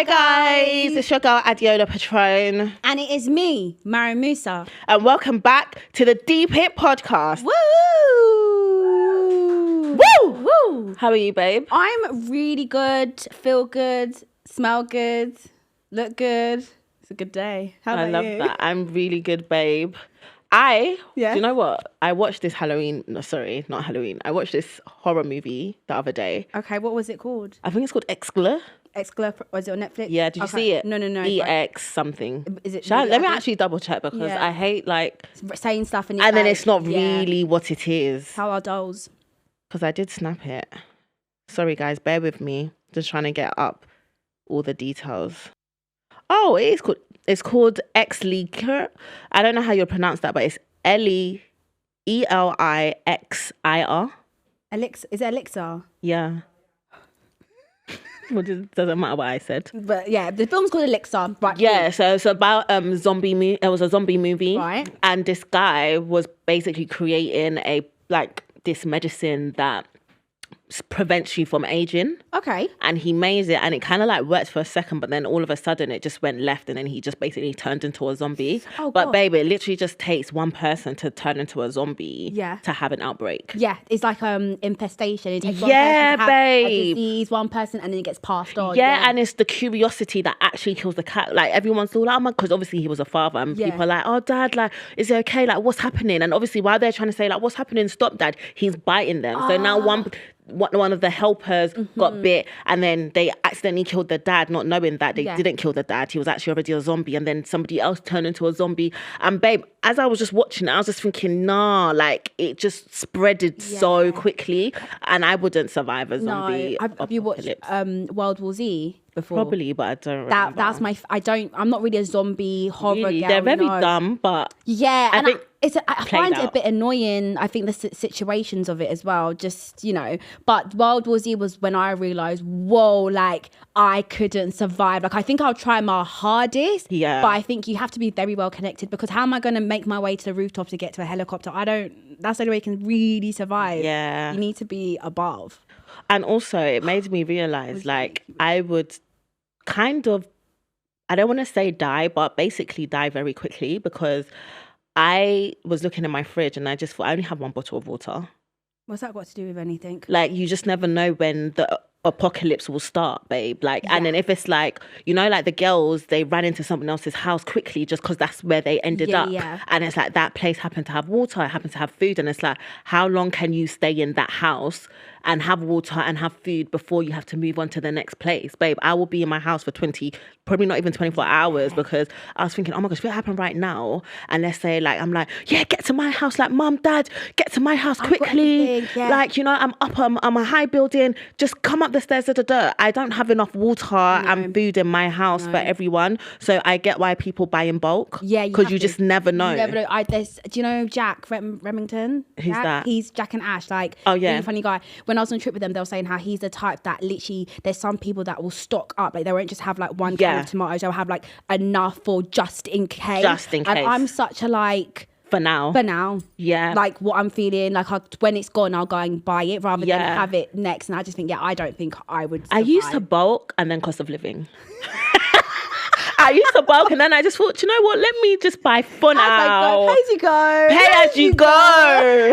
Hi guys, it's your girl Adiola Patron. And it is me, Mara Musa. And welcome back to the Deep Hit Podcast. Woo! Woo! Woo! How are you, babe? I'm really good, feel good, smell good, look good. It's a good day. How about I love you? that. I'm really good, babe. Yeah. Do you know what? I watched this I watched this horror movie the other day. Okay, what was it called? I think it's called Excla. Was it on Netflix? Yeah, did you see it? No. EX something. Is it? Let me actually double check because Yeah. I hate saying stuff and then it's not really what it is. How are dolls? Because I did snap it. Sorry guys, bear with me. Just trying to get up all the details. Oh, it's called X-Leaker. I don't know how you pronounce that, but it's Elixir. Elixir? Is it Elixir? Yeah. Doesn't matter what I said. But yeah, the film's called Elixir. Right. Yeah, so it's about zombie. It was a zombie movie, Right. And this guy was basically creating this medicine that prevents you from aging. Okay. And he made it, and it kind of worked for a second, but then all of a sudden it just went left, and then he just basically turned into a zombie. Oh, but God. baby, it literally just takes one person to turn into a zombie. Yeah. To have an outbreak. Yeah, it's like infestation. It takes one Yeah, person to have babe. a disease, one person, and then it gets passed on. Yeah, and it's the curiosity that actually kills the cat. Everyone's all like, because obviously he was a father, and Yeah. people are like, oh, dad, is it okay? What's happening? And obviously while they're trying to say, what's happening? Stop, dad. He's biting them. So now one of the helpers got bit, and then they accidentally killed the dad, not knowing that they didn't kill the dad. He was actually already a zombie, and then somebody else turned into a zombie. And babe, as I was just watching it, I was just thinking, it just spreaded so quickly, and I wouldn't survive a zombie. No, have you watched World War Z before? Probably, but I don't remember. I'm not really a zombie horror Really? girl. They're very no. dumb, but Yeah, I and think I find it a out. bit annoying. I think the situations of it as well, just, But World War Z was when I realised, whoa, I couldn't survive. I think I'll try my hardest, Yeah. but I think you have to be very well connected, because how am I going to make my way to the rooftop to get to a helicopter? That's the only way you can really survive. Yeah. You need to be above. And also it made me realise I would kind of, I don't want to say die, but basically die very quickly, because I was looking in my fridge and I just thought I only have one bottle of water. What's that got to do with anything? You just never know when the apocalypse will start, babe. And then if it's the girls, they ran into someone else's house quickly just because that's where they ended up. Yeah. And it's that place happened to have water, it happened to have food. And it's how long can you stay in that house and have water and have food before you have to move on to the next place? Babe, I will be in my house for probably not even 24 hours, because I was thinking, oh my gosh, what happened right now? And let's say get to my house, mom, dad, get to my house quickly. I'm up, I'm a high building, just come up the stairs. I don't have enough water and food in my house for everyone. So I get why people buy in bulk. Yeah, because you just never know. You never know. Do you know Jack Remington? Who's that? He's Jack and Ash. Oh yeah, really funny guy. When I was on a trip with them, they were saying how he's the type that literally, there's some people that will stock up. They won't just have one can of tomatoes. They'll have enough for just in case. Just in case. And I'm such a For now. Yeah. What I'm feeling, when it's gone, I'll go and buy it rather than have it next. And I just think, I don't think I would survive. I used to bulk, and then cost of living. I used to bulk, and then I just thought, you know what? Let me just buy for now. Pay as you go. Pay as you go.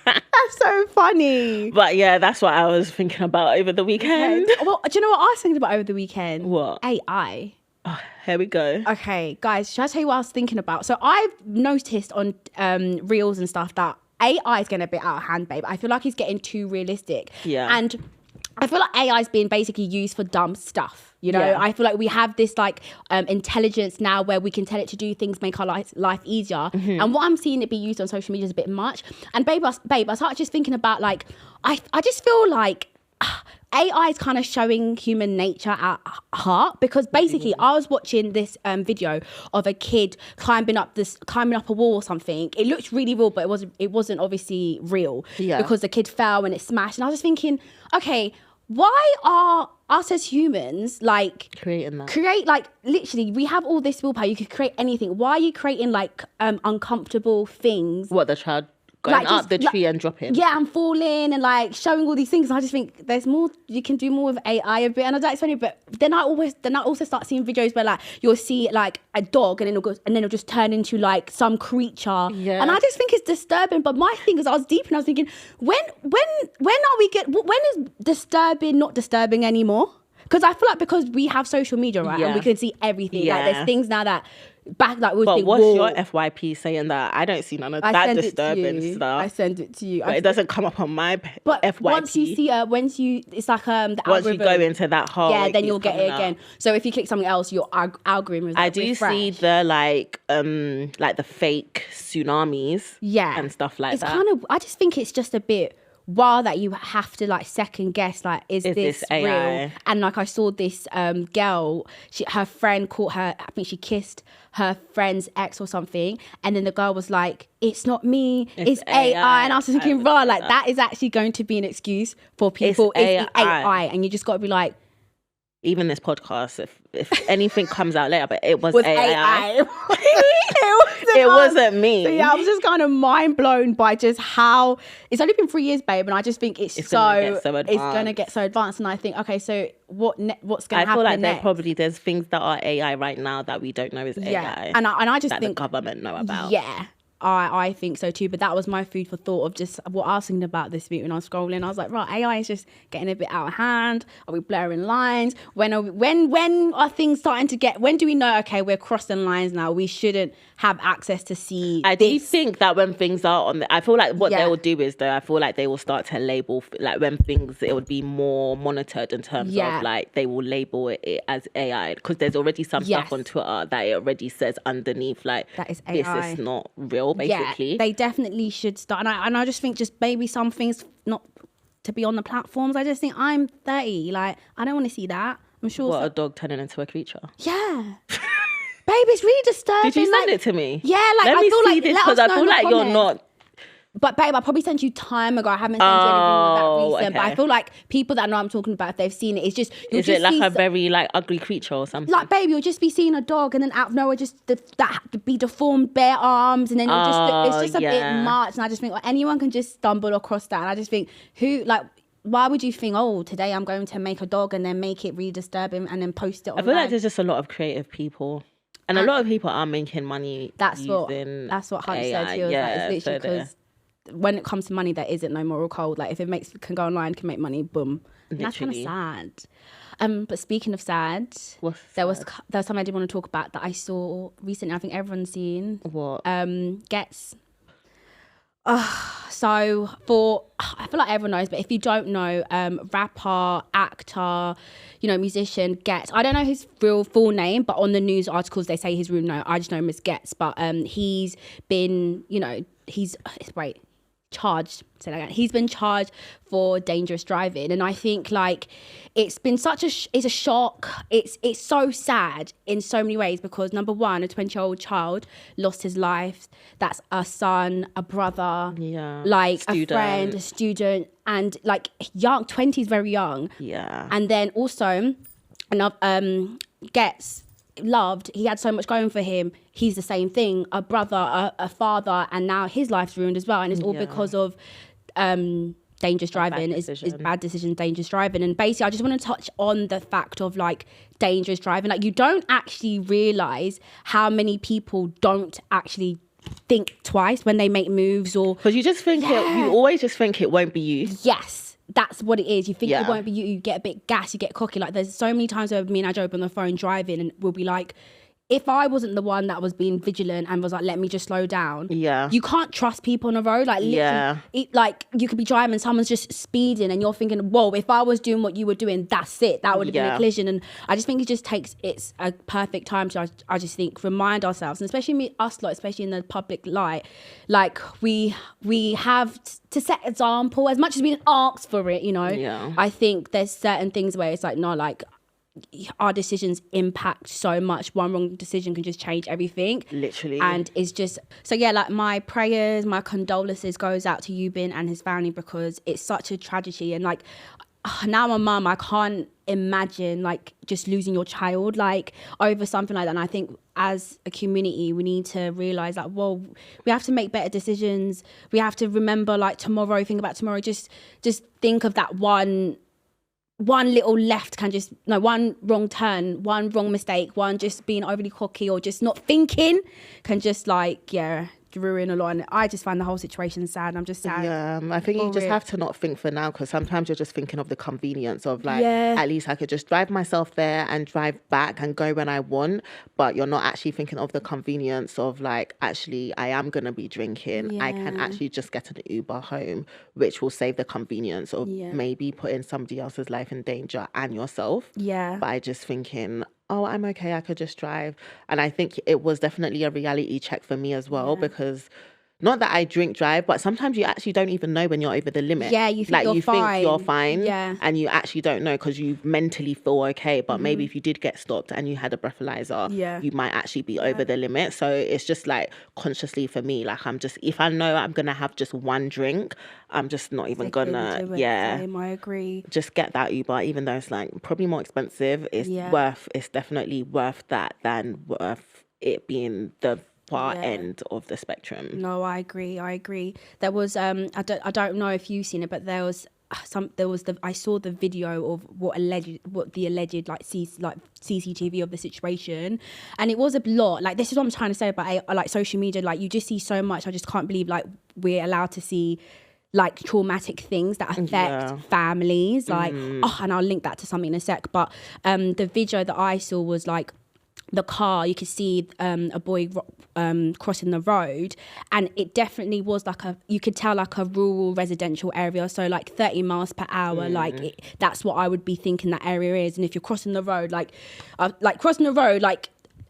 That's so funny. But yeah, that's what I was thinking about over the weekend. Well, do you know what I was thinking about over the weekend? What? AI. Oh, here we go. Okay, guys, should I tell you what I was thinking about? So I've noticed on reels and stuff that AI is getting a bit out of hand, babe. I feel like it's getting too realistic. Yeah. And I feel like AI is being basically used for dumb stuff. Yeah. I feel like we have this intelligence now where we can tell it to do things, make our life easier. Mm-hmm. And what I'm seeing it be used on social media is a bit much. And babe, I started just thinking about I just feel like AI is kind of showing human nature at heart, because basically I was watching this video of a kid climbing up a wall or something. It looked really real, but it wasn't obviously real because the kid fell and it smashed. And I was just thinking, okay, why are us as humans creating that? Literally, we have all this willpower. You could create anything. Why are you creating uncomfortable things? What, the child Going like, up the tree and dropping. Yeah, and falling and like showing all these things. And I just think there's more you can do more with AI a bit. And I don't explain it, but then I also start seeing videos where like you'll see like a dog and then it'll just turn into like some creature. Yeah. And I just think it's disturbing. But my thing is, I was deep and I was thinking, when is disturbing not disturbing anymore? Because I feel like because we have social media, right, and we can see everything. Yeah. Like there's things now that back like we But think, what's whoa. your FYP saying that? I don't see none of that disturbing stuff. I send it to you. But it doesn't come up on my But FYP. once you see it's like the once algorithm. you go into that hole, yeah, then keeps you'll get it coming again. up. So if you click something else, your algorithm is like, I do refresh. see the like the fake tsunamis, and stuff like it's that. kind of, I just think it's just a bit wild that you have to like second guess, like is this AI? real? And like I saw this girl, her friend caught her, I think she kissed her friend's ex or something, and then the girl was like, it's not me, it's AI. And I was thinking, raw, like that is actually going to be an excuse for people. It's AI. And you just got to be like, even this podcast, if anything comes out later, but it was AI. It wasn't me. So yeah, I was just kind of mind blown by just how it's only been 3 years, babe, and I just think it's gonna get so advanced. And I think, okay, so what's gonna happen? I feel like next? there's things that are AI right now that we don't know is AI. And I just that think the government know about. Yeah. I think so too, but that was my food for thought of just what I was thinking about this week when I was scrolling. I was like, right, AI is just getting a bit out of hand. Are we blurring lines? When are things starting to get? When do we know? Okay, we're crossing lines now. We shouldn't have access to see. I do think that when things are on, I feel like what they will do is I feel like they will start to label like when things it would be more monitored in terms of like they will label it as AI because there's already some stuff on Twitter that it already says underneath like that is AI. This is not real. Basically, yeah, they definitely should start. And I just think just maybe some things not to be on the platforms. I just think I'm 30. Like, I don't want to see that. I'm sure. A dog turning into a creature. Yeah. Babe, it's really disturbing. Did you send it to me? Yeah, like let I me feel see like this because I feel like you're not. But babe, I probably sent you time ago. I haven't sent you anything that recent. Okay. But I feel like people that know I'm talking about, if they've seen it, it's just is it like a very like ugly creature or something? Like, babe, you'll just be seeing a dog, and then out of nowhere, just that be deformed bare arms, and then it's just a bit much. And I just think anyone can just stumble across that. And I just think why would you think, oh, today I'm going to make a dog and then make it really disturbing and then post it online? I feel like there's just a lot of creative people. And a lot of people are making money that's using what Hunt AI. said. He was like, it's literally because when it comes to money, there isn't no moral code. Like if it can go online, can make money, boom. And that's kind of sad. But speaking of sad, there was something I did want to talk about that I saw recently. I think everyone's seen. What? Ghetts. So I feel like everyone knows, but if you don't know, rapper, actor, musician, Ghetts. I don't know his real full name, but on the news articles they say his real name. I just know him as Ghetts. But he's been, charged. Say that again. He's been charged for dangerous driving, and I think like it's been it's a shock. It's so sad in so many ways because number one, a 20-year-old child lost his life. That's a son, a brother, like a friend, a student, and like young 20 is very young. Yeah, and then also, Ghetts loved. He had so much going for him. He's the same thing, a brother, a father, and now his life's ruined as well. And it's all because of dangerous driving. Is bad decision, dangerous driving. And basically I just want to touch on the fact of like dangerous driving. Like you don't actually realize how many people don't actually think twice when they make moves, or because you just think you always just think it won't be you. Yes, that's what it is. You think it won't be you. You get a bit gassed, you get cocky. Like there's so many times where me and Ajo on the phone driving and we'll be like, if I wasn't the one that was being vigilant and was like, let me just slow down. Yeah. You can't trust people on the road. Like literally, like you could be driving and someone's just speeding and you're thinking, whoa, if I was doing what you were doing, that's it. That would have been a collision. And I just think it's a perfect time to, I just think, remind ourselves, and especially us lot, especially in the public light, like we have to set example as much as we ask for it, Yeah. I think there's certain things where it's like, no, like, our decisions impact so much. One wrong decision can just change everything, literally. And it's just so like my prayers, my condolences goes out to Eubin and his family because it's such a tragedy. And like now I'm a mum, I can't imagine like just losing your child like over something like that. And I think as a community we need to realize that, well, we have to make better decisions. We have to remember like tomorrow, think about tomorrow. Just think of that one little left can just, no, one wrong turn, one wrong mistake, one just being overly cocky or just not thinking can just like, yeah, ruin a lot. And I just find the whole situation sad. I'm just sad. Yeah, I think you just have to not think for now, because sometimes you're just thinking of the convenience of like, Yeah. at least I could just drive myself there and drive back and go when I want, but you're not actually thinking of the convenience of like, actually, I am going to be drinking. I can Yeah. actually just get an Uber home, which will save the convenience of Yeah. maybe putting somebody else's life in danger and yourself. Yeah. By just thinking, oh, I'm okay, I could just drive. And I think it was definitely a reality check for me as well, because not that I drink drive, but sometimes you actually don't even know when you're over the limit. Yeah, you think like you're you fine. think you're fine, Yeah. and you actually don't know because you mentally feel okay. But maybe if you did get stopped and you had a breathalyzer, Yeah. you might actually be over the limit. So it's just like consciously for me, like I'm just, if I know I'm gonna have just one drink, I'm just not even gonna, Same, I agree. just get that Uber, even though it's like probably more expensive. It's it's definitely worth that than worth it being the far end of the spectrum. No, I agree. There was I don't know if you've seen it, but there was I saw the video of what the alleged like CCTV of the situation, and it was a lot. Like, this is what I'm trying to say about like social media. Like, you just see so much. I just can't believe like we're allowed to see like traumatic things that affect families. Like, and I'll link that to something in a sec. But the video that I saw was like, the car, you could see a boy crossing the road, and it definitely was like you could tell like a rural residential area, so like 30 miles per hour, that's what I would be thinking that area is. And if you're crossing the road, like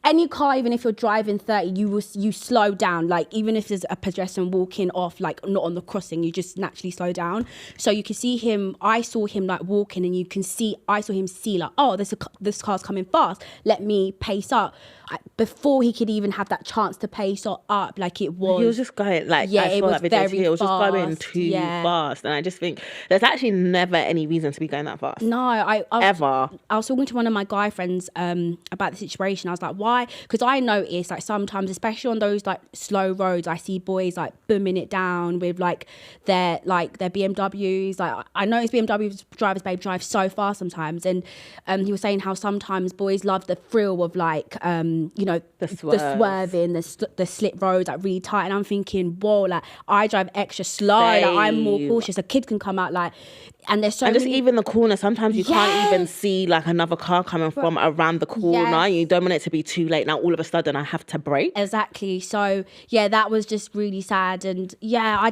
any car, even if you're driving 30, you slow down. Like, even if there's a pedestrian walking off, like not on the crossing, you just naturally slow down. So you can see him. I saw him like walking, and I saw him see like, oh, this car's coming fast. Let me pace up. Before he could even have that chance to pace up, like it was. He was just going like, yeah, I it saw was that video very too. It was fast. just going too fast, and I just think there's actually never any reason to be going that fast. No, ever. I was talking to one of my guy friends about the situation. I was like, why? Because I noticed like sometimes, especially on those like slow roads, I see boys like booming it down with like their BMWs. Like, I noticed BMW drivers, babe, drive so fast sometimes. And he was saying how sometimes boys love the thrill of like the swerving, the slip roads like really tight. And I'm thinking, whoa, like I drive extra slow. Like, I'm more cautious. A kid can come out like, and there's so and just many... even the corner, sometimes you can't even see like another car coming from around the corner. You don't want it to be too late. Now all of a sudden I have to brake. Exactly. So yeah, that was just really sad. And yeah, I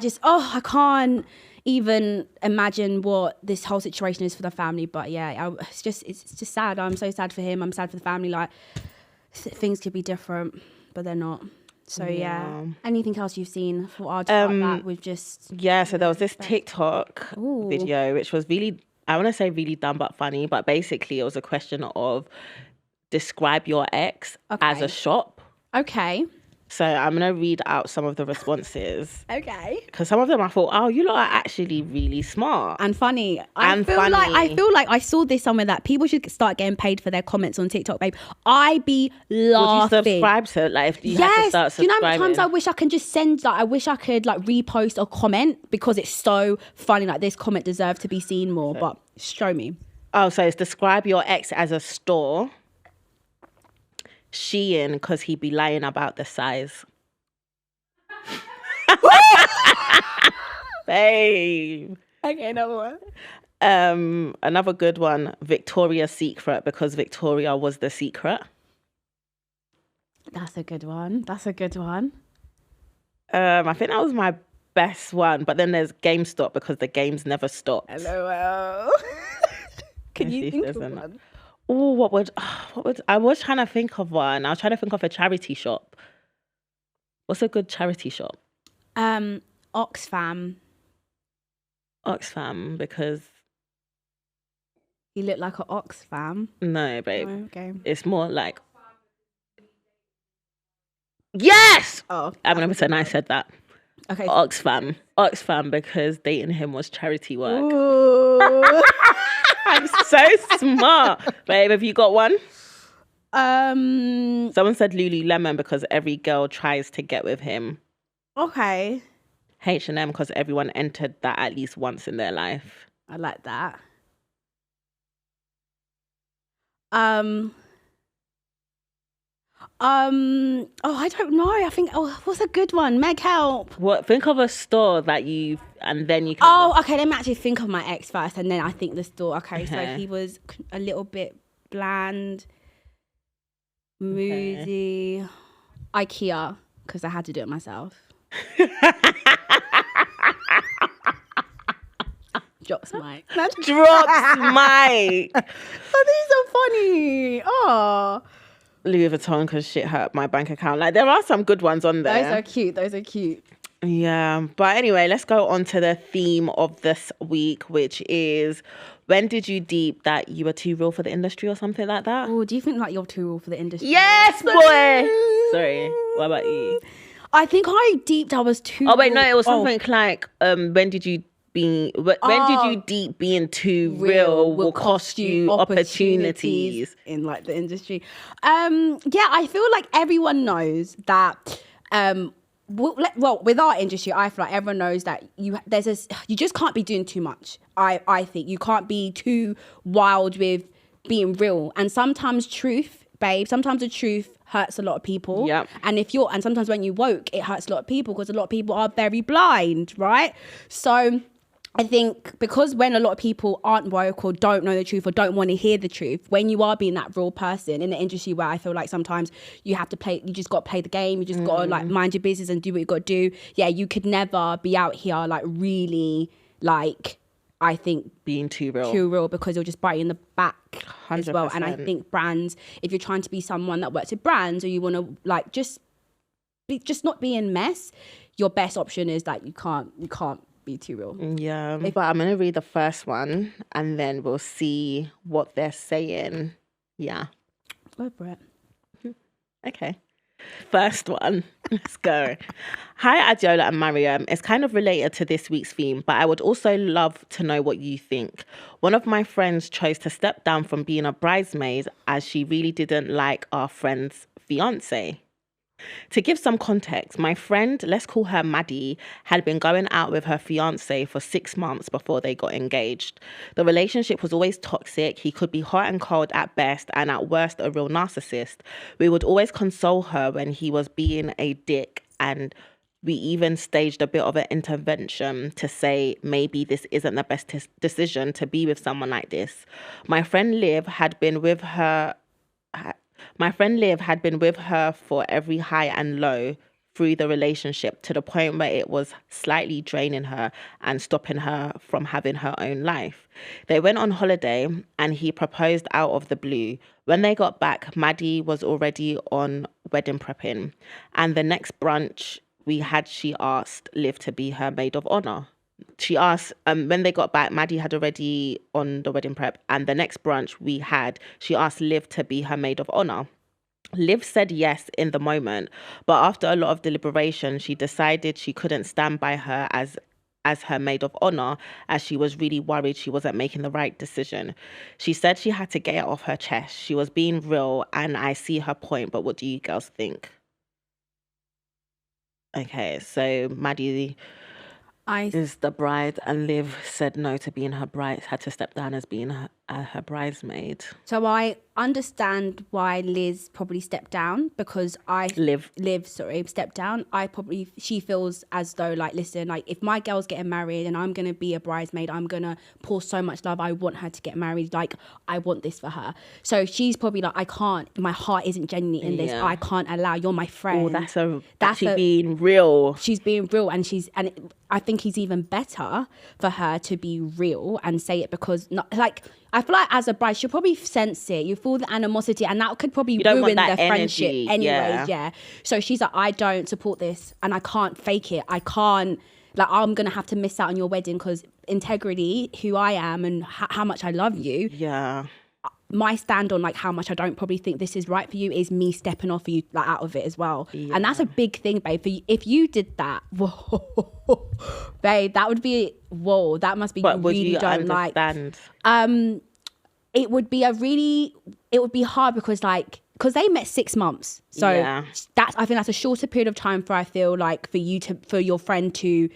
can't even imagine what this whole situation is for the family. But yeah, it's just sad. I'm so sad for him. I'm sad for the family. Like, things could be different, but they're not. So yeah. Anything else you've seen? For our that with just so there was this TikTok video which was really, I want to say really dumb but funny, but basically it was a question of describe your ex as a shop. Okay. So I'm going to read out some of the responses. Okay. Because some of them I thought, oh, you lot are actually really smart. And funny. I feel like I saw this somewhere that people should start getting paid for their comments on TikTok, babe. I be laughing. Would you subscribe to it? Like, if you had to start subscribing? You know how many times I wish I can just I wish I could like repost a comment because it's so funny. Like, this comment deserves to be seen more, but show me. Oh, so it's describe your ex as a store. Shein, because he be lying about the size. Babe. Okay, another one. Another good one, Victoria's Secret, because Victoria was the secret. That's a good one. I think that was my best one, but then there's GameStop, because the games never stopped. LOL. Can you think of one? Oh, what would I was trying to think of one. I was trying to think of a charity shop. What's a good charity shop? Oxfam, because you look like an Oxfam. No, babe. Oh, okay. It's more like, yes. Oh, I'm gonna pretend I said that. Okay. Oxfam, because dating him was charity work. Ooh. I'm so smart. Babe, have you got one? Someone said Lululemon because every girl tries to get with him. Okay. H&M because everyone entered that at least once in their life. I like that. Oh, I don't know. I think, what's a good one? Meg, help. What? Think of a store that and then you can. Oh, okay. Let me actually think of my ex first, and then I think the store. Okay, so he was a little bit bland, moody. IKEA, because I had to do it myself. Drops mic. Drops mic. Oh, these are funny. Oh. Louis Vuitton because shit hurt my bank account. Like, there are some good ones on there. Those are cute. Yeah. But anyway, let's go on to the theme of this week, which is, when did you deep that you were too real for the industry or something like that? Oh, do you think like you're too real for the industry? Yes, boy. Sorry. What about you? I think I deeped I was too. Oh wait, no, it was something like when did you deep being too real will cost you opportunities in like the industry? Yeah, I feel like everyone knows that. Well, with our industry, I feel like everyone knows that you just can't be doing too much. I think you can't be too wild with being real, and sometimes the truth hurts a lot of people. Yep. And sometimes when you woke, it hurts a lot of people because a lot of people are very blind, right? So I think because when a lot of people aren't woke or don't know the truth or don't want to hear the truth, when you are being that real person in the industry where I feel like sometimes you just got to play the game, you just got to like mind your business and do what you got to do. Yeah, you could never be out here like really like, I think, being too real because it'll just bite you in the back 100%. as well. And I think brands, if you're trying to be someone that works with brands or you want to like just not be in mess, your best option is that you can't be too real. Yeah, but I'm gonna read the first one and then we'll see what they're saying. Yeah, go for it. Okay. First one. Let's go. Hi, Adiola and Mariam. It's kind of related to this week's theme, but I would also love to know what you think. One of my friends chose to step down from being a bridesmaid as she really didn't like our friend's fiance. To give some context, my friend, let's call her Maddie, had been going out with her fiance for 6 months before they got engaged. The relationship was always toxic. He could be hot and cold at best and at worst a real narcissist. We would always console her when he was being a dick, and we even staged a bit of an intervention to say maybe this isn't the best decision to be with someone like this. My friend Liv had been with her for every high and low through the relationship, to the point where it was slightly draining her and stopping her from having her own life. They went on holiday and he proposed out of the blue. When they got back, Maddie was already on wedding prepping, and the next brunch she asked Liv to be her maid of honor. She asked, when they got back, Maddie had already on the wedding prep, and the next brunch she asked Liv to be her maid of honor. Liv said yes in the moment, but after a lot of deliberation, she decided she couldn't stand by her as her maid of honor, as she was really worried she wasn't making the right decision. She said she had to get it off her chest. She was being real, and I see her point, but what do you girls think? Okay, so Maddie is the bride, and Liv said no to being her bride, had to step down as being her bridesmaid. So I understand why Liz probably stepped down, because Liv stepped down. She feels as though like, listen, like if my girl's getting married and I'm gonna be a bridesmaid, I'm gonna pour so much love. I want her to get married. Like I want this for her. So she's probably like, I can't. My heart isn't genuinely in this. I can't allow. You're my friend. Oh, that's being real. She's being real, and I think he's even better for her to be real and say it, because I feel like as a bride, she'll probably sense it. You feel the animosity, and that could probably ruin the friendship anyways. Yeah. So she's like, I don't support this, and I can't fake it. I can't, like, I'm going to have to miss out on your wedding because integrity, who I am and how much I love you. Yeah. my stand on like how much I don't probably think this is right for you is me stepping off you like out of it as well. Yeah. And that's a big thing, babe. For you, if you did that, whoa, babe, that would be whoa. That must be But you would really you don't like. understand? It would be hard because they met 6 months. So Yeah. I think that's a shorter period of time I feel like for your friend to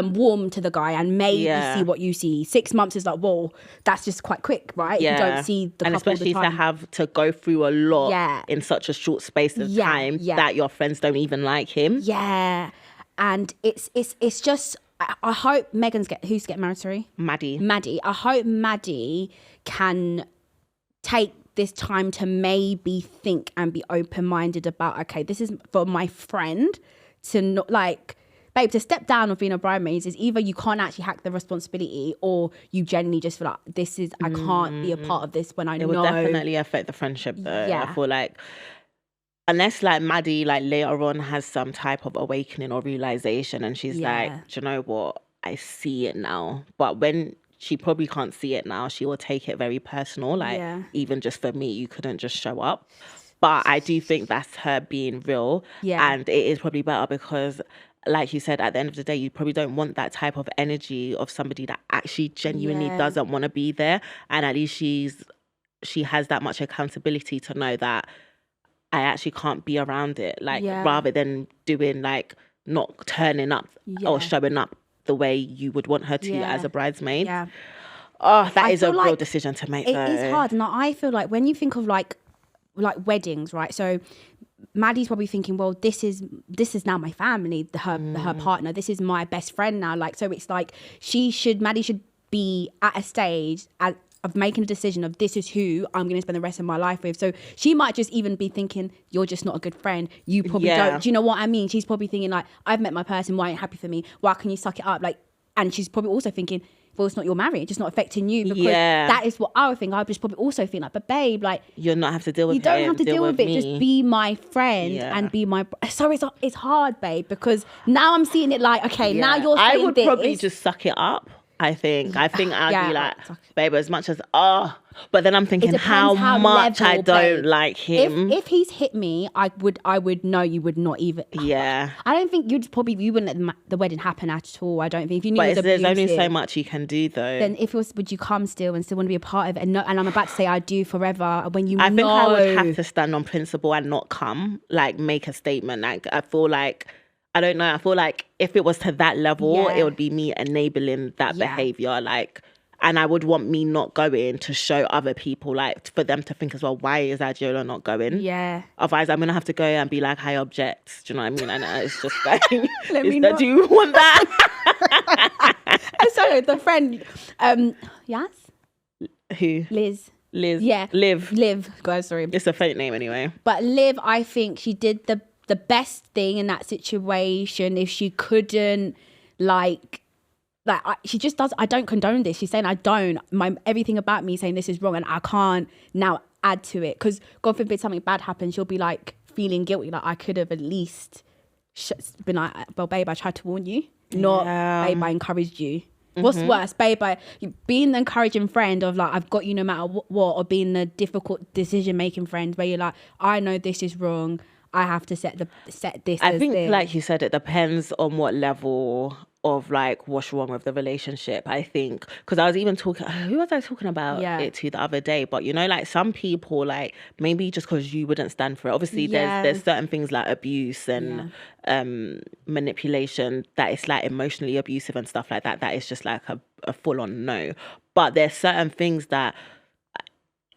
warm to the guy and maybe see what you see. 6 months is like, whoa, that's just quite quick, right? Yeah. If you don't see the and couple especially all the time. to have to go through a lot Yeah. in such a short space of time that your friends don't even like him. Yeah. And it's just, I hope who's getting married, sorry? Maddie. I hope Maddie can take this time to maybe think and be open-minded about, okay, this is for my friend to not like, babe, to step down of being a bridesmaid is either you can't actually hack the responsibility or you genuinely just feel like I can't be a part of this when I know. It would definitely affect the friendship though. Yeah. I feel like unless like Maddie like later on has some type of awakening or realization and she's like, do you know what? I see it now. But when she probably can't see it now, she will take it very personal. Like even just for me, you couldn't just show up. But I do think that's her being real. Yeah. And it is probably better because like you said, at the end of the day, you probably don't want that type of energy of somebody that actually genuinely doesn't want to be there. And at least she has that much accountability to know that I actually can't be around it. Like rather than doing like not turning up or showing up the way you would want her to as a bridesmaid. Yeah. Oh, that is a like real decision to make. It is hard. And I feel like when you think of like weddings, right? So Maddie's probably thinking, well, this is now my family, her partner. This is my best friend now. Like, so it's like Maddie should be at a stage of making a decision of this is who I'm going to spend the rest of my life with. So she might just even be thinking, you're just not a good friend. You probably don't. Do you know what I mean? She's probably thinking like, I've met my person. Why aren't you happy for me? Why can you suck it up? Like, and she's probably also thinking, well, it's not your marriage. It's not affecting you because that is what I would think. I would just probably also think like, but babe, like you're not have to deal with you don't have to deal with it. me. Just be my friend and be my. So it's hard, babe, because now I'm seeing it like, okay, now you're saying I would probably just suck it up. I think I'd be like, babe, as much as but then I'm thinking how much I don't like him. If he's hit me, I would know you would not even. Yeah. I don't think you wouldn't let the wedding happen at all. I don't think if you knew. But there's only so much you can do though. Then if it was, would you come still and still want to be a part of it? And I'm about to say I do forever. When you, I think I would have to stand on principle and not come, like make a statement. Like I feel like. I don't know. I feel like if it was to that level, it would be me enabling that behavior. Like, and I would want me not going to show other people, like, for them to think as well, why is Adiola not going? Yeah. Otherwise, I'm going to have to go and be like, I object. Do you know what I mean? And it's just like, do you want that? So the friend, yes? Who? Liz. Yeah. Liv. God, sorry. It's a fake name anyway. But Liv, I think she did the best thing in that situation. If she couldn't she just does. I don't condone this. She's saying everything about me saying this is wrong and I can't now add to it because God forbid something bad happens, she'll be like feeling guilty, like I could have at least been like, well babe, I tried to warn you, not babe, I encouraged you. What's worse, babe, being the encouraging friend of like I've got you no matter what, or being the difficult decision making friend where you're like, I know this is wrong, I have to set this. I think, like you said, it depends on what level of like what's wrong with the relationship. I think because I was even talking. Who was I talking about it to the other day? But you know, like some people, like maybe just because you wouldn't stand for it. Obviously, there's certain things like abuse and manipulation that is like emotionally abusive and stuff like that. That is just like a full on no. But there's certain things that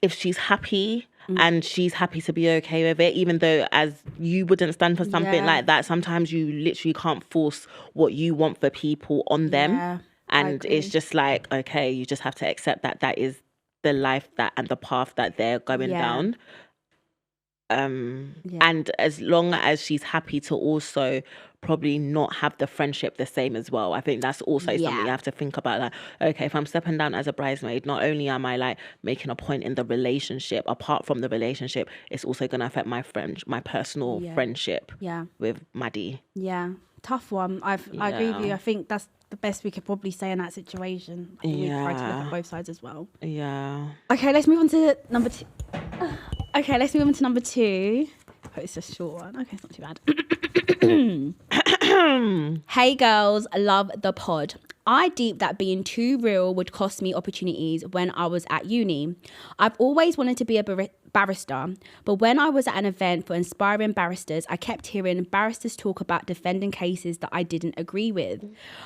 if she's happy. And she's happy to be okay with it, even though as you wouldn't stand for something like that. Sometimes you literally can't force what you want for people on them. And it's just like, okay, you just have to accept that is the life and the path that they're going down. And as long as she's happy to also probably not have the friendship the same as well. I think that's also something you have to think about. Like, okay, if I'm stepping down as a bridesmaid, not only am I like making a point in the relationship, apart from the relationship, it's also going to affect my personal friendship with Maddie. Yeah, tough one. I agree with you. I think the best we could probably say in that situation. I think we try to look Yeah. at both sides as well. Yeah. Okay, let's move on to number two. Okay, let's move on to number two. Oh, it's a short one. Okay, it's not too bad. Hey girls, love the pod. I deeped that being too real would cost me opportunities when I was at uni. I've always wanted to be a barrister, but when I was at an event for inspiring barristers, I kept hearing barristers talk about defending cases that I didn't agree with.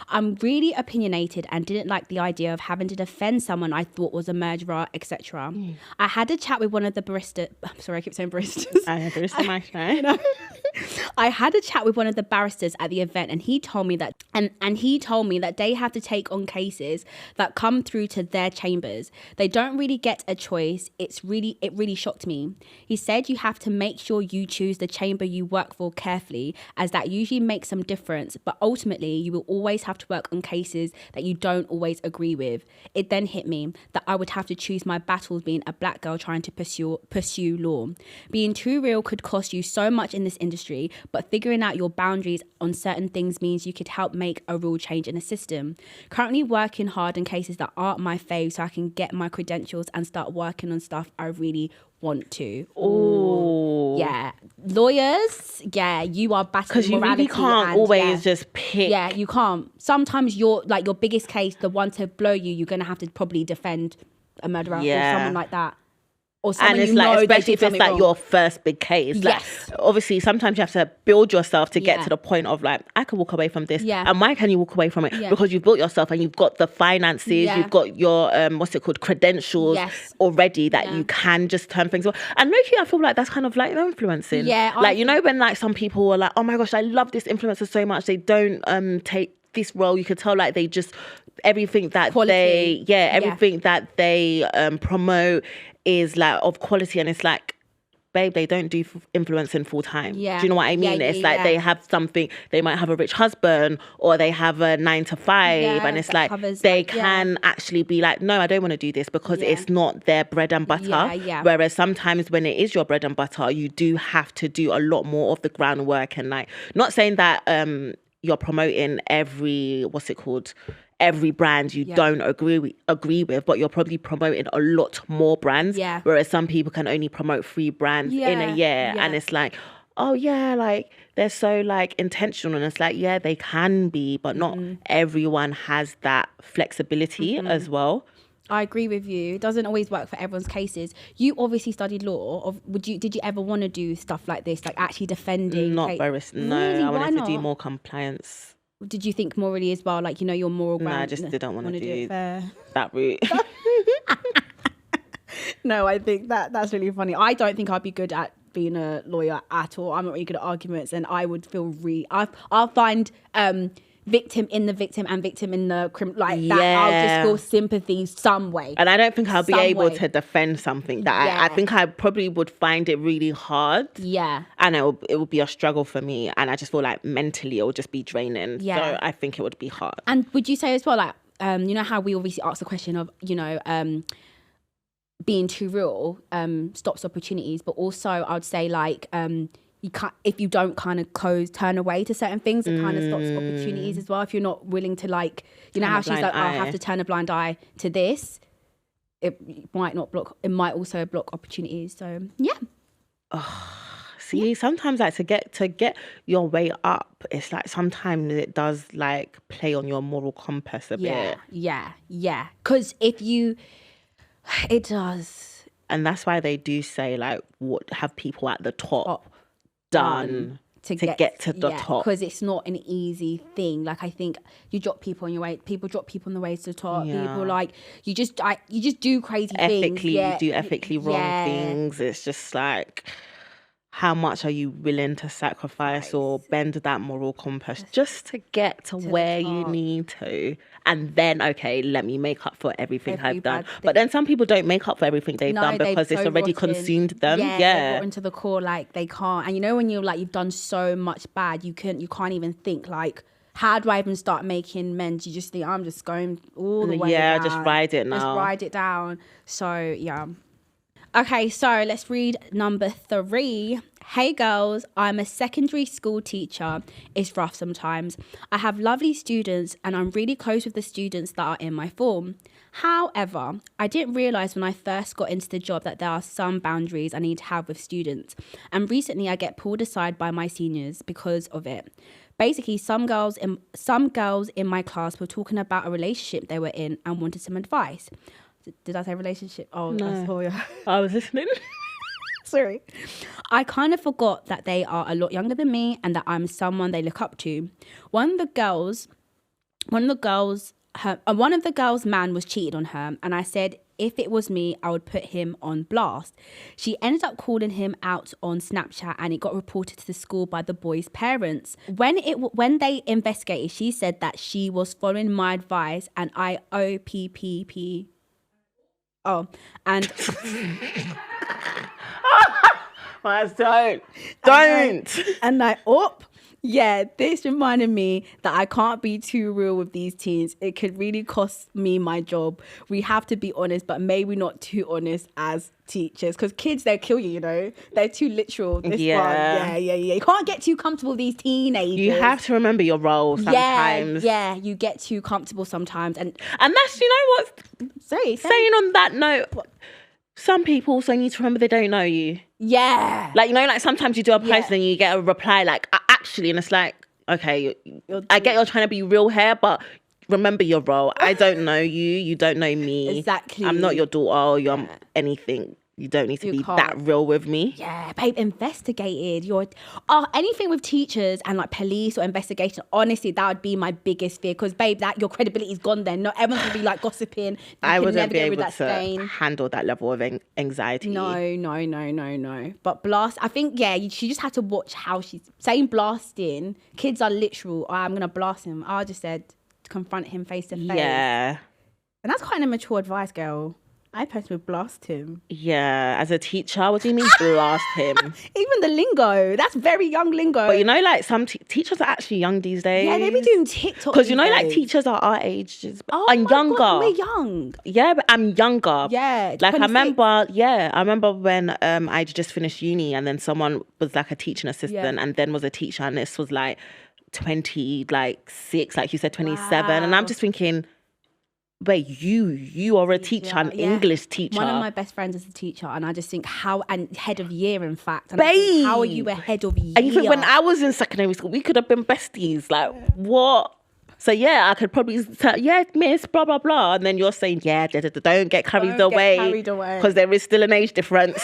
I'm really opinionated and didn't like the idea of having to defend someone I thought was a murderer, etc. I had a chat with one of the baristas. Sorry, I keep saying baristas. I barista my show. I had a chat with one of the barristers at the event, and he told me that they have to take on cases that come through to their chambers. They don't really get a choice. It really shocked me. He said you have to make sure you choose the chamber you work for carefully, as that usually makes some difference, but ultimately you will always have to work on cases that you don't always agree with. It then hit me that I would have to choose my battles being a black girl trying to pursue law. Being too real could cost you so much in this industry, but figuring out your boundaries on certain things means you could help make a real change in a system. Currently working hard in cases that aren't my fave so I can get my credentials and start working on stuff I really want to. Oh. Yeah. Lawyers, yeah, you are battling Because you morality. really can't and, always just pick. Yeah, you can't. Sometimes your biggest case, the one to blow you, you're going to have to probably defend a murderer or someone like that. Or someone And it's you like, know especially if it's like wrong. your first big case. Yes. Like, obviously, sometimes you have to build yourself to get Yeah. to the point of like, I can walk away from this. Yeah. And why can you walk away from it? Yeah. Because you've built yourself and you've got the finances, Yeah. you've got your, credentials Yes. already that Yeah. you can just turn things on. And low-key, I feel like that's kind of like influencing. Yeah, Like, you know, when like some people are like, oh my gosh, I love this influencer so much. They don't take this role. You could tell like they just, everything that Quality. everything that they promote is like of quality, and it's like, babe, they don't do influencing full time. Yeah. Do you know what I mean? Yeah, It's yeah, like yeah. they have something, they might have a rich husband or they have a 9 to 5, Yeah, and it's that like covers, they like, yeah. can actually be like, no, I don't want to do this because Yeah. it's not their bread and butter. Yeah, yeah. Whereas sometimes when it is your bread and butter, you do have to do a lot more of the groundwork, and like, not saying that you're promoting every brand you don't agree with, but you're probably promoting a lot more brands. Yeah. Whereas some people can only promote 3 brands in a year, and it's like, oh yeah, like they're so like intentional, and it's like, yeah, they can be, but not everyone has that flexibility as well. I agree with you. It doesn't always work for everyone's cases. You obviously studied law. Did you ever want to do stuff like this, like actually defending? Not barrister. No, Really? I Why wanted to do not? more compliance. Did you think morally as well, like, you know, your moral No, ground? I just didn't want to wanna do it fair. that route. No, I think that's really funny. I don't think I'd be good at being a lawyer at all. I'm not really good at arguments, and I would feel I'll find victim in the victim and victim in the like that. I'll just feel sympathy some way. And I don't think I'll be Some able way. to defend something that I Yeah. think I probably would find it really hard. Yeah. And it will be a struggle for me. And I just feel like mentally it will just be draining. Yeah. So I think it would be hard. And would you say as well, like, you know how we obviously ask the question of, you know, being too real stops opportunities, but also I'd say like you can't, if you don't kind of turn away to certain things, it kind of stops opportunities as well. If you're not willing to, like, you know how she's like, oh, I have to turn a blind eye to this, it might also block opportunities. So yeah. See, sometimes like to get your way up, it's like sometimes it does like play on your moral compass a bit. Yeah. Because it does. And that's why they do say like, what have people at the top done to get to the top? Because it's not an easy thing. Like, I think you drop people on your way. People drop people on the way to the top. Yeah. People like you just do crazy things. You do ethically wrong things. It's just like, how much are you willing to sacrifice or bend that moral compass just to get to where you need to? And then, okay, let me make up for everything I've done. But then some people don't make up for everything they've done because it's already consumed them. They're rotten to the core, like they can't. And you know, when you're like, you've done so much bad, you can't even think like, how do I even start making amends? You just think, I'm just going all the way down. Just ride it now. Just ride it down. So, yeah. Okay, so let's read number 3. Hey girls, I'm a secondary school teacher. It's rough sometimes. I have lovely students and I'm really close with the students that are in my form. However, I didn't realise when I first got into the job that there are some boundaries I need to have with students. And recently I get pulled aside by my seniors because of it. Basically, some girls in my class were talking about a relationship they were in and wanted some advice. Did I say relationship? Oh, no. I saw you. I was listening. Sorry. I kind of forgot that they are a lot younger than me and that I'm someone they look up to. One of the girls' man was cheated on her, and I said if it was me, I would put him on blast. She ended up calling him out on Snapchat, and it got reported to the school by the boy's parents. When they investigated, she said that she was following my advice, and I OPPP. Oh, and don't. And I yeah, this reminded me that I can't be too real with these teens. It could really cost me my job. We have to be honest, but maybe not too honest as teachers. Because kids, they'll kill you, you know? They're too literal. Yeah. You can't get too comfortable with these teenagers. You have to remember your role sometimes. Yeah, you get too comfortable sometimes. And that's, you know what? Saying on that note, some people also need to remember they don't know you. Yeah. Like, you know, like sometimes you do a post and you get a reply like, actually, and it's like, okay, I get you're trying to be real here, but remember your role. I don't know you. You don't know me. Exactly. I'm not your daughter. You're anything. You don't need to be that real with me. Yeah, babe, investigated. Anything with teachers and like police or investigation, honestly, that would be my biggest fear. Because, babe, that your credibility is gone then. Not everyone's going to be like gossiping. I wouldn't be able to handle that level of anxiety. No. But blast, I think, she just had to watch how she's saying blasting. Kids are literal. Oh, I'm going to blast him. I just said confront him face to face. Yeah. And that's quite a mature advice, girl. I personally would blast him. Yeah, as a teacher, what do you mean blast him? Even the lingo, that's very young lingo. But you know, like some teachers are actually young these days. Yeah, they be doing TikTok. Because you know, like teachers are our age. I'm younger. God, we're young. Yeah, but I'm younger. Yeah, like 26. I remember when I just finished uni, and then someone was like a teaching assistant, and then was a teacher, and this was like 26, like you said, 27, and I'm just thinking. But you are a teacher, an English teacher. One of my best friends is a teacher, and I just think and head of year, in fact. And babe, how are you a head of year? And you think when I was in secondary school, we could have been besties. Like, what? So, I could probably say, miss, blah, blah, blah. And then you're saying, don't get carried away. Because there is still an age difference.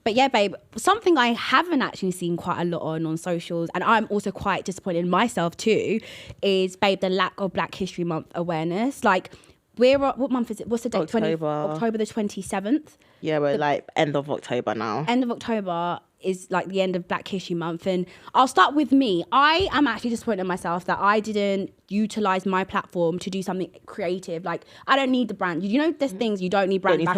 But yeah, babe, something I haven't actually seen quite a lot on socials, and I'm also quite disappointed in myself too, is, babe, the lack of Black History Month awareness. Like, what month is it? What's the date? October the 27th. Yeah, we're like end of October now. End of October is like the end of Black History Month. And I'll start with me. I am actually disappointed in myself that I didn't utilize my platform to do something creative. Like, I don't need the brand. You know, there's things you don't need brand backing.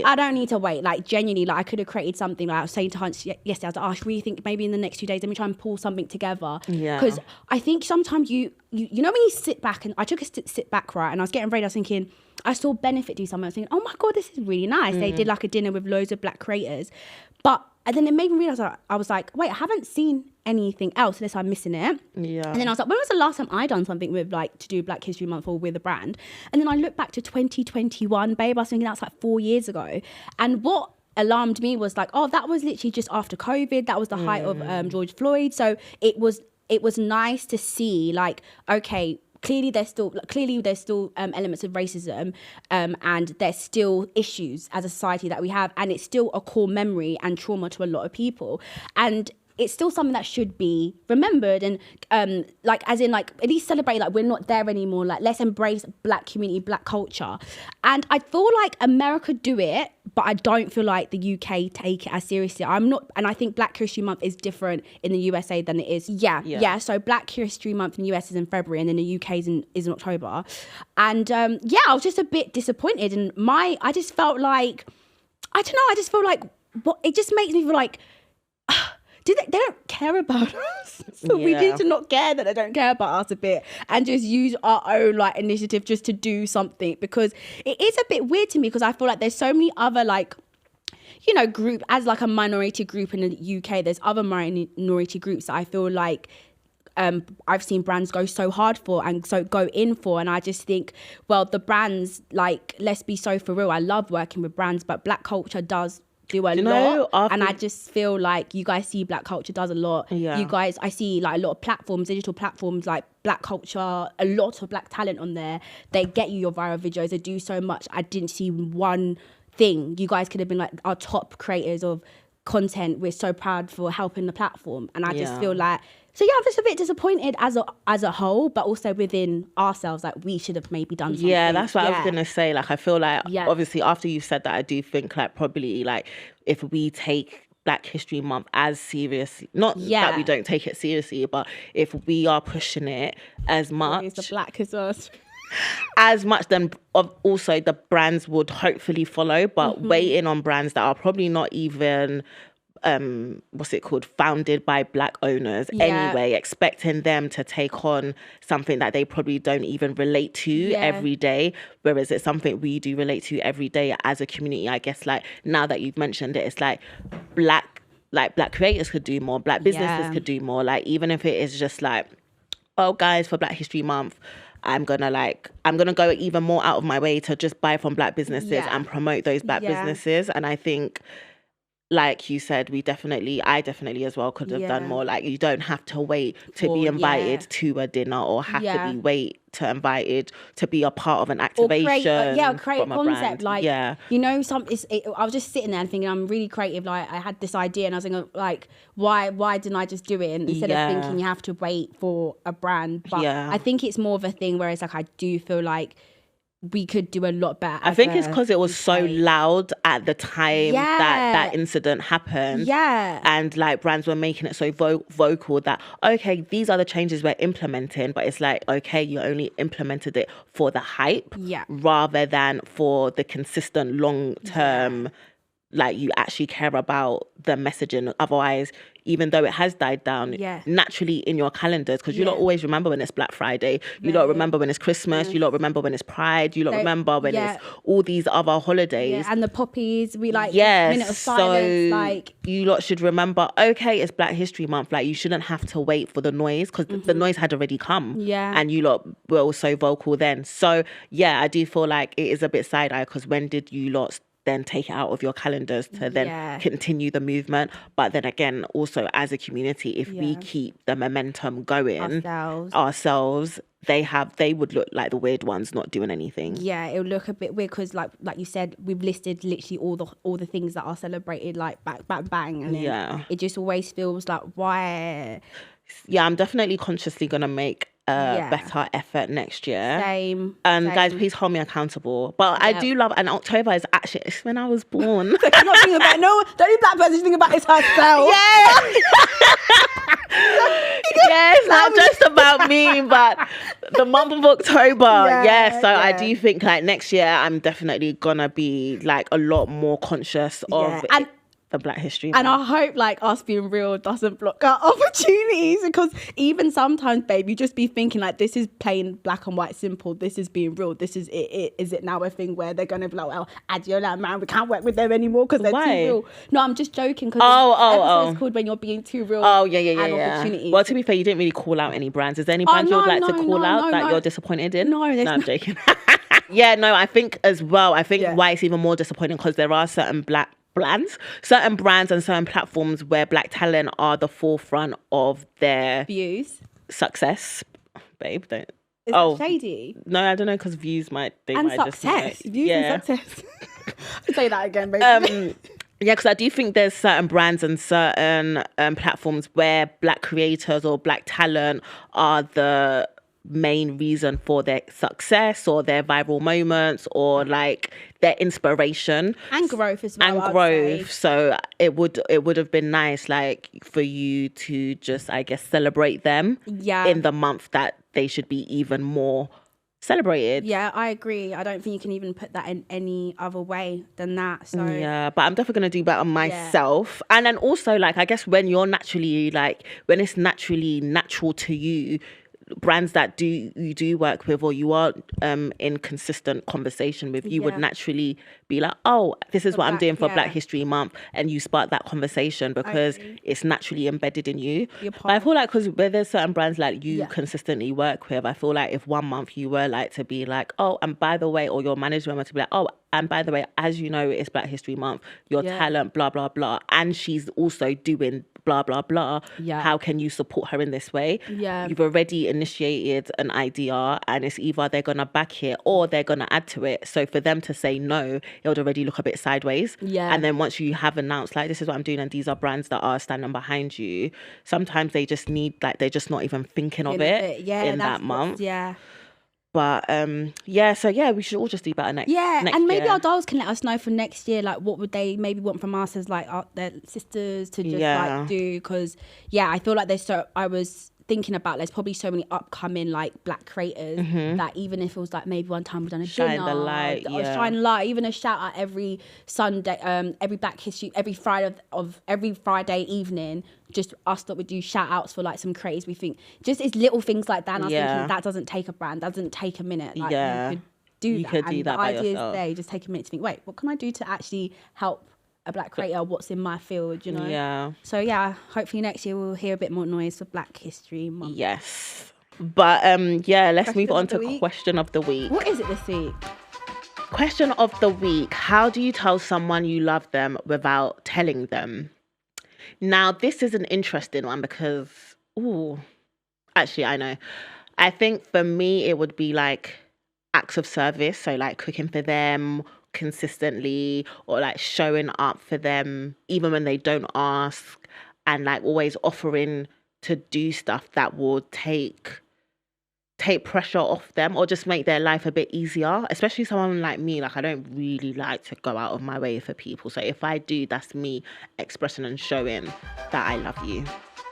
I don't need to wait. Like, genuinely, like I could have created something. Like I was saying to Hans yesterday, I was like, I really think maybe in the next 2 days, let me try and pull something together. Yeah. Because I think sometimes you know when you sit back, and I took a sit back, right, and I was getting ready, I was thinking, I saw Benefit do something. I was thinking, oh my God, this is really nice. They did like a dinner with loads of Black creators. And then it made me realize, I was like, wait, I haven't seen anything else unless I'm missing it. Yeah. And then I was like, when was the last time I done something with like to do Black History Month or with a brand? And then I looked back to 2021, babe. I was thinking that's like 4 years ago. And what alarmed me was like, oh, that was literally just after COVID. That was the height of George Floyd. So it was nice to see like, okay, clearly there's still elements of racism, and there's still issues as a society that we have, and it's still a core memory and trauma to a lot of people, and it's still something that should be remembered, and like as in like at least celebrate like we're not there anymore. Like let's embrace Black community, Black culture, and I feel like America do it, but I don't feel like the UK take it as seriously. I'm not, and I think Black History Month is different in the USA than it is. Yeah. So Black History Month in the US is in February, and then the UK is in October, and I was just a bit disappointed, and I just felt like I don't know. I just feel like what it just makes me feel like. they don't care about us. So we need to not care that they don't care about us a bit, and just use our own like initiative just to do something, because it is a bit weird to me, because I feel like there's so many other like, you know, group as like a minority group in the UK, there's other minority groups that I feel like I've seen brands go so hard for and so go in for, and I just think, well, the brands, like, let's be so for real, I love working with brands, but black culture does do a lot, and I just feel like you guys see black culture does a lot. You guys, I see like a lot of platforms, digital platforms like black culture, a lot of black talent on there. They get you your viral videos, they do so much. I didn't see one thing. You guys could have been like our top creators of content. We're so proud for helping the platform, and I just feel like, so yeah, I'm just a bit disappointed as a whole, but also within ourselves, like we should have maybe done something. Yeah, that's what I was gonna say. Like, I feel like obviously after you said that, I do think like probably like if we take Black History Month as seriously, not that we don't take it seriously, but if we are pushing it as much, it's the black as us. As much, then also the brands would hopefully follow, but waiting on brands that are probably not even founded by black owners anyway, expecting them to take on something that they probably don't even relate to every day, whereas it's something we do relate to every day as a community. I guess like now that you've mentioned it, it's like black creators could do more, black businesses could do more, like even if it is just like, oh guys, for Black History Month, I'm gonna go even more out of my way to just buy from black businesses and promote those black businesses. And I think, like you said, I definitely as well could have done more. Like, you don't have to wait to be invited to a dinner, or have to be invited to be a part of an activation. Or create a concept. Like, you know, I was just sitting there and thinking, I'm really creative. Like, I had this idea and I was thinking, like, why didn't I just do it? And instead of thinking you have to wait for a brand. But I think it's more of a thing where it's like, I do feel like we could do a lot better. I think it's because it was so loud at the time that incident happened. And like brands were making it so vocal that, okay, these are the changes we're implementing, but it's like, okay, you only implemented it for the hype rather than for the consistent long-term, like you actually care about the messaging. Otherwise, even though it has died down naturally in your calendars, because you don't always remember when it's Black Friday, you don't remember when it's Christmas, you don't remember when it's Pride, you don't remember when it's all these other holidays. And the poppies, we like minute of silence. So like, you lot should remember, okay, it's Black History Month. Like, you shouldn't have to wait for the noise, because the noise had already come. And you lot were also vocal then. So yeah, I do feel like it is a bit side-eye, because when did you lot then take it out of your calendars to then continue the movement? But then again, also as a community, if we keep the momentum going ourselves, they would look like the weird ones not doing anything. It would look a bit weird, because like you said, we've listed literally all the things that are celebrated, like bang, and then it just always feels like, why? I'm definitely consciously gonna make a better effort next year. Same. Guys, please hold me accountable. But I do love, and October is actually, it's when I was born. You're not thinking about the only black person thinking about is herself. It's not just about me, but the month of October. I do think like next year I'm definitely gonna be like a lot more conscious of the Black History Month. And I hope like us being real doesn't block our opportunities, because even sometimes, babe, you just be thinking like, this is plain black and white simple, this is being real, this is it. Is it now a thing where they're gonna be like, well, Adiola, man, we can't work with them anymore because they're too real? No, I'm just joking, because it's called when you're being too real. Opportunities. Well, to be fair, you didn't really call out any brands. Is there any brands you would like to call out that you're disappointed in? No, I'm joking. I think as well, why it's even more disappointing, because there are certain certain brands and certain platforms where black talent are the forefront of their views, success. Babe, don't. Is that shady? No, I don't know, because views might. And success. Views and success. I'll say that again, baby. Because I do think there's certain brands and certain platforms where black creators or black talent are the main reason for their success or their viral moments or like their inspiration and growth as well. So it would have been nice, like, for you to just, I guess, celebrate them in the month that they should be even more celebrated. Yeah, I agree. I don't think you can even put that in any other way than that. So Yeah, but I'm definitely gonna do better myself. And then also, like, I guess when you're naturally like, when it's naturally natural to you, brands that you do work with, or you are in consistent conversation with, you would Yeah. naturally be like, oh, this is For what I'm Black- doing for yeah. Black History Month, and you spark that conversation because agree. it's naturally embedded in you. You're But part I of- feel like because where there's certain brands like you Yeah. consistently work with, I feel like if one month you were like to be like, oh, and by the way, or your management were to be like, oh, and by the way, as you know, it's Black History Month, your Yeah. talent, blah, blah, blah, and she's also doing blah, blah, blah. Yeah. How can you support her in this way? Yeah. You've already initiated an idea, and it's either they're going to back it or they're going to add to it. So for them to say no, it would already look a bit sideways. Yeah. And then once you have announced, like, this is what I'm doing, and these are brands that are standing behind you, sometimes they just need, like, they're just not even thinking of it Yeah, in that's that month. Yeah. But yeah, so yeah, we should all just do better next And maybe year. our dolls can let us know for next year, like what would they maybe want from us as like their sisters to just like do, because I feel like I was thinking about there's probably so many upcoming like Black creators that even if it was like maybe one time we've done a Shine dinner the light, or shine light, even a shout out every Sunday, every Black History, every Friday of every Friday evening, just us that would do shout outs for like some creators we think, just it's little things like that. And I was thinking that doesn't take a brand, doesn't take a minute, like you could do that by the ideas yourself. there, you just take a minute to think, wait, what can I do to actually help a Black creator, what's in my field, you know? Yeah. So hopefully next year we'll hear a bit more noise for Black History Month. Yes. But let's move on to week. question of the week. What is it this week? Question of the week. How do you tell someone you love them without telling them? Now, this is an interesting one because, actually, I know. I think for me, it would be like acts of service. So like cooking for them consistently, or like showing up for them even when they don't ask, and like always offering to do stuff that will take pressure off them or just make their life a bit easier, especially someone like me. Like, I don't really like to go out of my way for people, so if I do, that's me expressing and showing that I love you.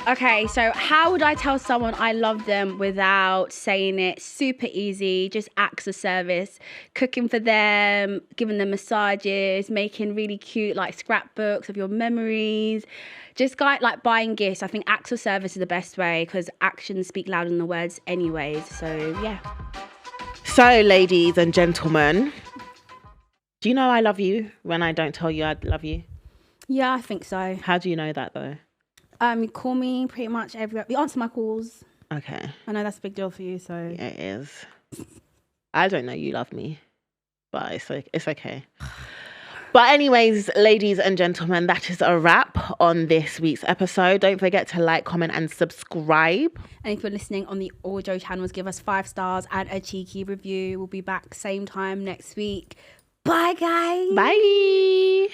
Okay, so how would I tell someone I love them without saying it? Super easy, just acts of service, cooking for them, giving them massages, making really cute like scrapbooks of your memories, just like buying gifts. I think acts of service is the best way because actions speak louder than the words anyways. So yeah. So ladies and gentlemen, do you know I love you when I don't tell you I love you? Yeah, I think so. How do you know that though? You call me pretty much you answer my calls. Okay. I know that's a big deal for you, so. Yeah, it is. I don't know you love me, but it's okay. But anyways, ladies and gentlemen, that is a wrap on this week's episode. Don't forget to like, comment and subscribe. And if you're listening on the audio channels, give us 5 stars and a cheeky review. We'll be back same time next week. Bye, guys. Bye.